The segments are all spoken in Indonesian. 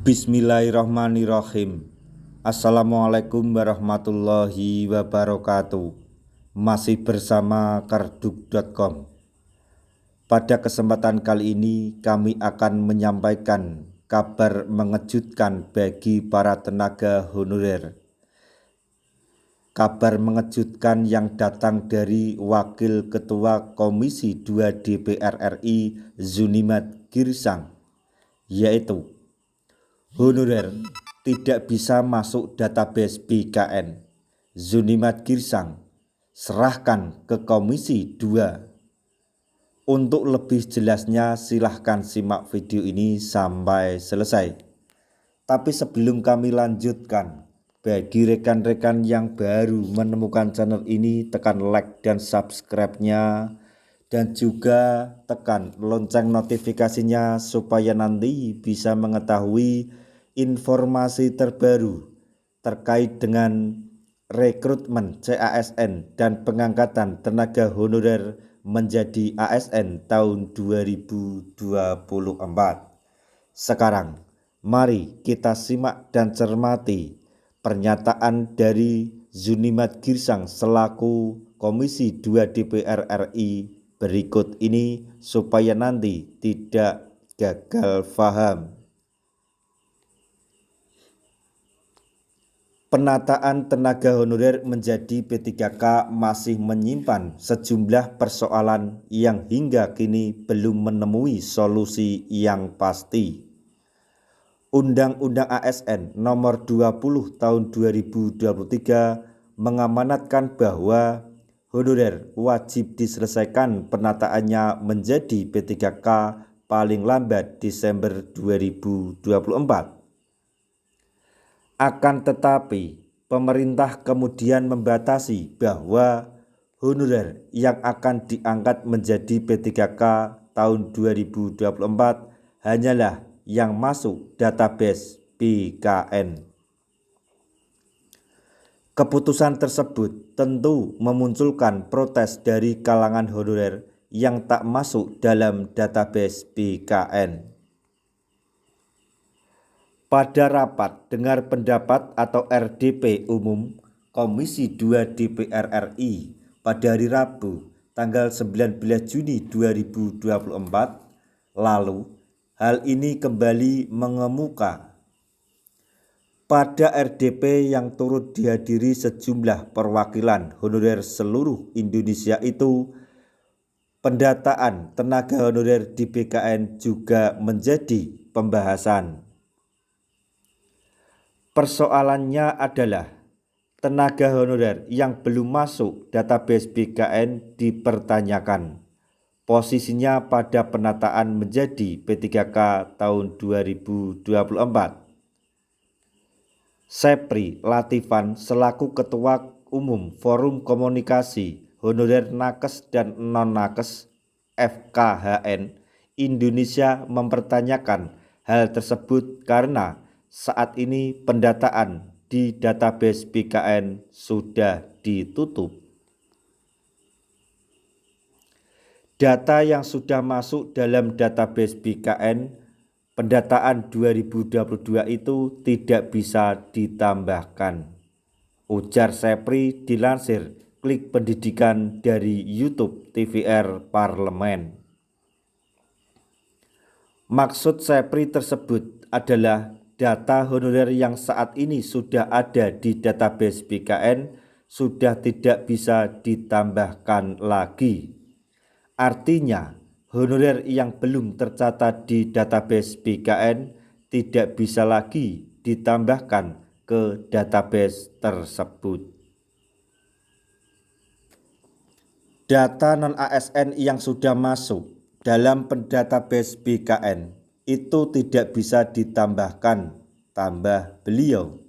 Bismillahirrahmanirrahim. Assalamualaikum warahmatullahi wabarakatuh. Masih bersama karduk.com. Pada kesempatan kali ini kami akan menyampaikan kabar mengejutkan bagi para tenaga honorer. Kabar mengejutkan yang datang dari Wakil Ketua Komisi 2 DPR RI Zunimat Girsang, yaitu honorer tidak bisa masuk database BKN. Zunimat Girsang serahkan ke Komisi 2. Untuk lebih jelasnya silahkan simak video ini sampai selesai. Tapi sebelum kami lanjutkan, bagi rekan-rekan yang baru menemukan channel ini, tekan like dan subscribe-nya, dan juga tekan lonceng notifikasinya supaya nanti bisa mengetahui informasi terbaru terkait dengan rekrutmen CASN dan pengangkatan tenaga honorer menjadi ASN tahun 2024. Sekarang mari kita simak dan cermati pernyataan dari Zunimat Girsang selaku Komisi 2 DPR RI berikut ini supaya nanti tidak gagal paham. Penataan tenaga honorer menjadi P3K masih menyimpan sejumlah persoalan yang hingga kini belum menemui solusi yang pasti. Undang-Undang ASN Nomor 20 Tahun 2023 mengamanatkan bahwa honorer wajib diselesaikan penataannya menjadi P3K paling lambat Desember 2024. Akan tetapi, pemerintah kemudian membatasi bahwa honorer yang akan diangkat menjadi P3K tahun 2024 hanyalah yang masuk database BKN. Keputusan tersebut tentu memunculkan protes dari kalangan honorer yang tak masuk dalam database BKN. Pada rapat dengar pendapat atau RDP umum Komisi 2 DPR RI pada hari Rabu tanggal 19 Juni 2024 lalu, hal ini kembali mengemuka. Pada RDP yang turut dihadiri sejumlah perwakilan honorer seluruh Indonesia itu, pendataan tenaga honorer di BKN juga menjadi pembahasan. Persoalannya adalah tenaga honorer yang belum masuk database BKN dipertanyakan posisinya pada penataan menjadi P3K tahun 2024. Sepri Latifan selaku Ketua Umum Forum Komunikasi Honorer Nakes dan Non-Nakes FKHN Indonesia mempertanyakan hal tersebut karena saat ini pendataan di database BKN sudah ditutup. Data yang sudah masuk dalam database BKN pendataan 2022 itu tidak bisa ditambahkan, ujar Sepri dilansir Klik Pendidikan dari YouTube TVR Parlemen. Maksud Sepri tersebut adalah data honorer yang saat ini sudah ada di database BKN sudah tidak bisa ditambahkan lagi. Artinya, honorer yang belum tercatat di database BKN tidak bisa lagi ditambahkan ke database tersebut. Data non-ASN yang sudah masuk dalam database BKN itu tidak bisa ditambahkan, tambah beliau.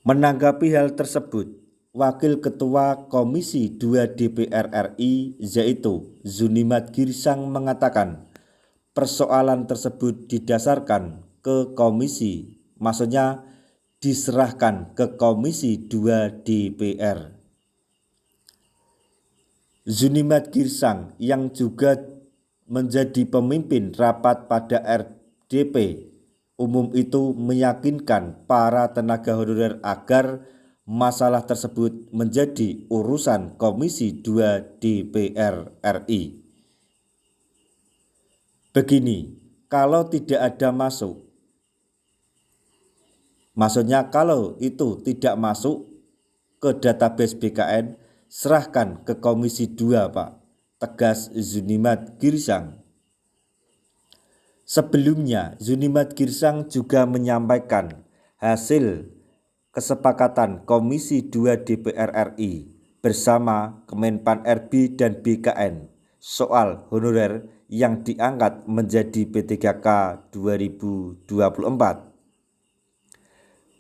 Menanggapi hal tersebut, Wakil Ketua Komisi 2 DPR RI yaitu Zunimat Girsang mengatakan persoalan tersebut didasarkan ke komisi, maksudnya diserahkan ke Komisi 2 DPR. Zunimat Girsang yang juga menjadi pemimpin rapat pada RDP umum itu meyakinkan para tenaga honorer agar masalah tersebut menjadi urusan Komisi 2 DPR RI. Begini, kalau tidak ada masuk, maksudnya kalau itu tidak masuk ke database BKN, serahkan ke Komisi 2 Pak, tegas Zunimat Girsang. Sebelumnya, Zunimat Girsang juga menyampaikan hasil kesepakatan Komisi 2 DPR RI bersama Kemenpan RB dan BKN soal honorer yang diangkat menjadi P3K 2024.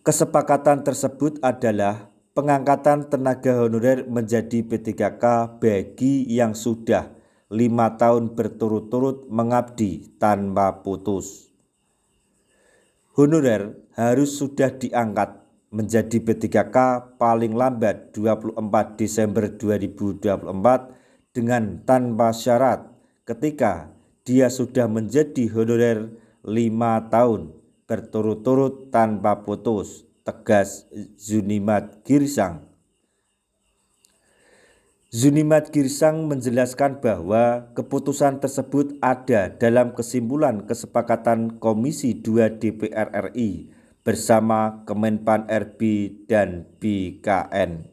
Kesepakatan tersebut adalah pengangkatan tenaga honorer menjadi P3K bagi yang sudah 5 tahun berturut-turut mengabdi tanpa putus. Honorer harus sudah diangkat menjadi P3K paling lambat 24 Desember 2024 dengan tanpa syarat ketika dia sudah menjadi honorer 5 tahun berturut-turut tanpa putus, tegas Zunimat Girsang. Zunimat Girsang menjelaskan bahwa keputusan tersebut ada dalam kesimpulan kesepakatan Komisi 2 DPR RI bersama Kemenpan RB dan BKN.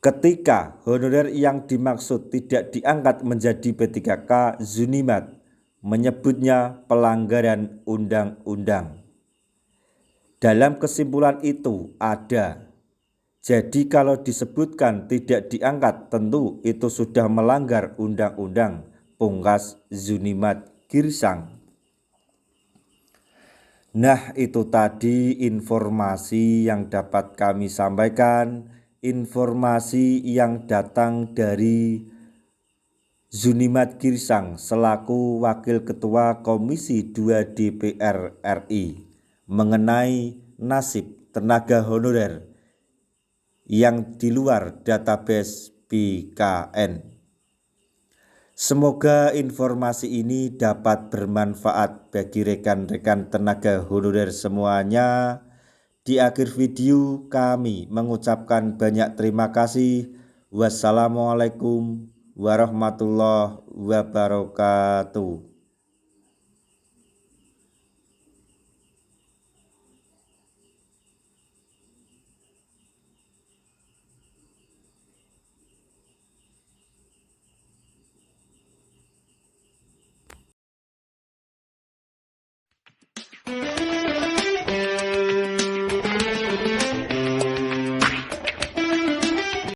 Ketika honorer yang dimaksud tidak diangkat menjadi P3K, Zunimat menyebutnya pelanggaran undang-undang. Dalam kesimpulan itu ada, jadi kalau disebutkan tidak diangkat tentu itu sudah melanggar undang-undang, pungkas Zunimat Girsang. Nah, itu tadi informasi yang dapat kami sampaikan, informasi yang datang dari Zunimat Girsang selaku Wakil Ketua Komisi 2 DPR RI mengenai nasib tenaga honorer yang di luar database BKN. Semoga informasi ini dapat bermanfaat bagi rekan-rekan tenaga honorer semuanya. Di akhir video kami mengucapkan banyak terima kasih. Wassalamualaikum warahmatullahi wabarakatuh.